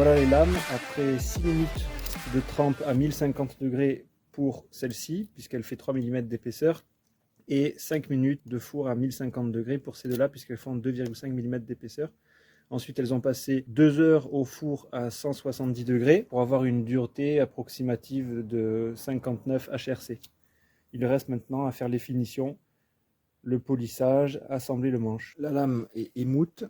Voilà les lames, après 6 minutes de trempe à 1050 degrés pour celle-ci, puisqu'elle fait 3 mm d'épaisseur, et 5 minutes de four à 1050 degrés pour ces deux-là, puisqu'elles font 2,5 mm d'épaisseur. Ensuite, elles ont passé 2 heures au four à 170 degrés pour avoir une dureté approximative de 59 HRC. Il reste maintenant à faire les finitions, le polissage, assembler le manche. La lame est émoute,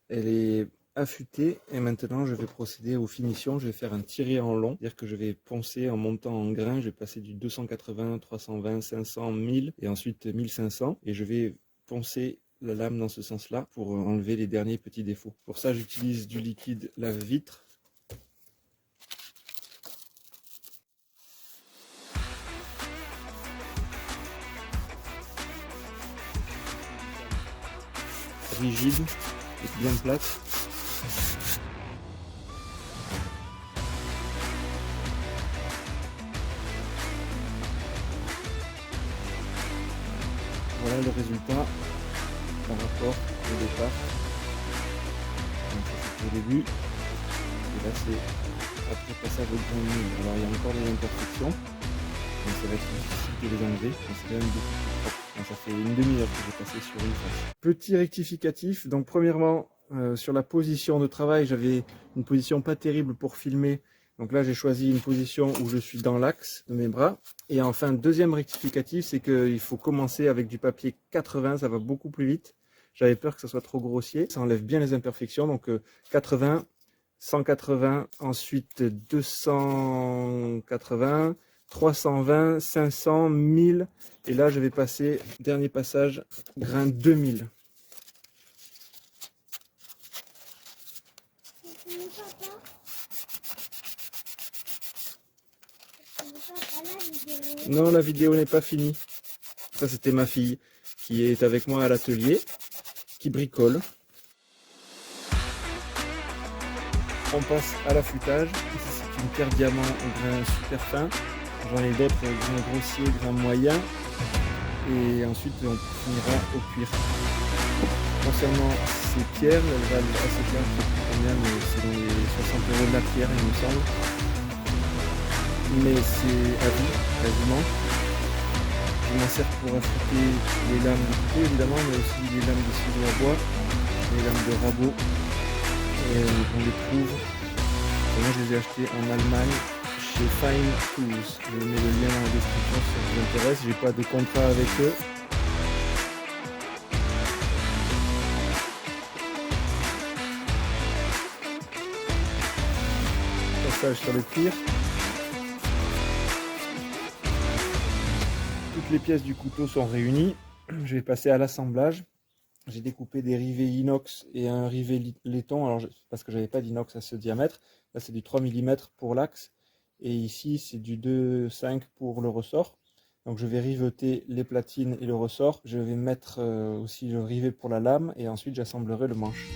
elle est affûtée et maintenant je vais procéder aux finitions. Je vais faire un tiré en long, c'est-à-dire que je vais poncer en montant en grain. Je vais passer du 280, 320, 500, 1000 et ensuite 1500 et je vais poncer la lame dans ce sens-là pour enlever les derniers petits défauts. Pour ça, j'utilise du liquide lave-vitre. Rigide et bien plate. Voilà le résultat par rapport au départ. Donc ça c'est au début. Et là c'est après passage au grain mou. Alors il y a encore des imperfections, mais ça va être difficile de les enlever. Mais c'est quand même beaucoup plus propre. Donc, ça fait une demi-heure que j'ai passé sur une face. Petit rectificatif. Donc premièrement, sur la position de travail, j'avais une position pas terrible pour filmer. Donc là, j'ai choisi une position où je suis dans l'axe de mes bras. Et enfin, deuxième rectificatif, c'est qu'il faut commencer avec du papier 80, ça va beaucoup plus vite. J'avais peur que ça soit trop grossier. Ça enlève bien les imperfections. Donc 80, 180, ensuite 280, 320, 500, 1000. Et là, je vais passer, dernier passage, grain 2000. Non, la vidéo n'est pas finie. Ça, c'était ma fille qui est avec moi à l'atelier, qui bricole. On passe à l'affûtage. Ici, c'est une terre diamant au grain super fin. J'en ai d'autres grains grossiers, grains moyens. Et ensuite, on finira au cuir. Concernant ces pierres, elles valent assez cher. Je ne sais plus combien, mais c'est dans les 60 € de la pierre, il me semble. Mais c'est à vie, quasiment. Je m'en sers pour affûter les lames de couteau, évidemment, mais aussi les lames de ciseaux à bois, les lames de rabot. Et on les trouve. Moi, je les ai achetés en Allemagne chez Fine Tools. Je mets le lien dans la description si ça vous intéresse. J'ai pas de contrat avec eux. Passage sur le cuir. Toutes les pièces du couteau sont réunies. Je vais passer à l'assemblage. J'ai découpé des rivets inox et un rivet laiton, alors parce que j'avais pas d'inox à ce diamètre. Là c'est du 3 mm pour l'axe et ici c'est du 2,5 pour le ressort. Donc je vais riveter les platines et le ressort. Je vais mettre aussi le rivet pour la lame et ensuite j'assemblerai le manche.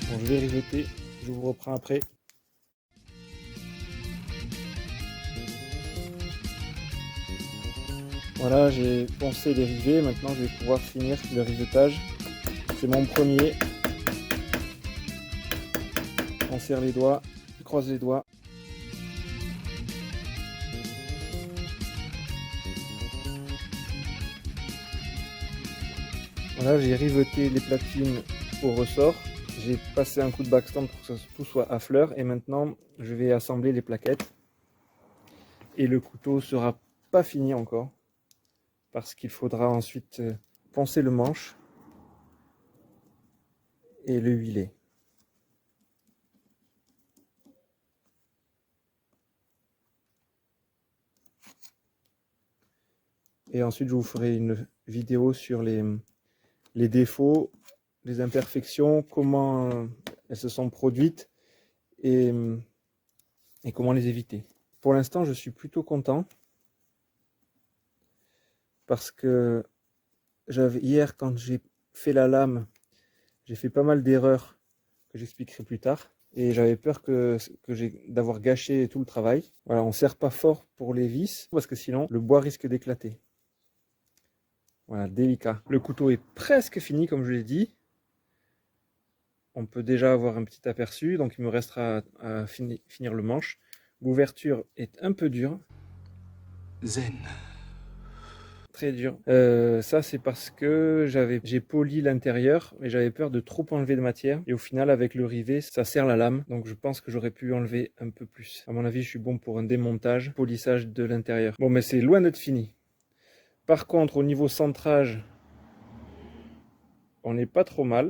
Bon, je vais riveter, je vous reprends après. Voilà, j'ai poncé les rivets, maintenant je vais pouvoir finir le rivetage. C'est mon premier. On serre les doigts, je croise les doigts. Voilà, j'ai riveté les platines au ressort. J'ai passé un coup de backstamp pour que tout soit à fleur. Et maintenant, je vais assembler les plaquettes. Et le couteau sera pas fini encore. Parce qu'il faudra ensuite poncer le manche. Et le huiler. Et ensuite, je vous ferai une vidéo sur les défauts, les imperfections, comment elles se sont produites et comment les éviter. Pour l'instant, je suis plutôt content parce que hier, quand j'ai fait la lame, j'ai fait pas mal d'erreurs que j'expliquerai plus tard. Et j'avais peur d'avoir gâché tout le travail. Voilà, on ne serre pas fort pour les vis parce que sinon le bois risque d'éclater. Voilà, délicat. Le couteau est presque fini comme je l'ai dit. On peut déjà avoir un petit aperçu, donc il me restera à finir le manche. L'ouverture est un peu dure. Zen. Très dur. Ça c'est parce que j'ai poli l'intérieur et j'avais peur de trop enlever de matière. Et au final avec le rivet, ça serre la lame. Donc je pense que j'aurais pu enlever un peu plus. À mon avis, je suis bon pour un démontage, polissage de l'intérieur. Bon, mais c'est loin d'être fini. Par contre, au niveau centrage, on n'est pas trop mal.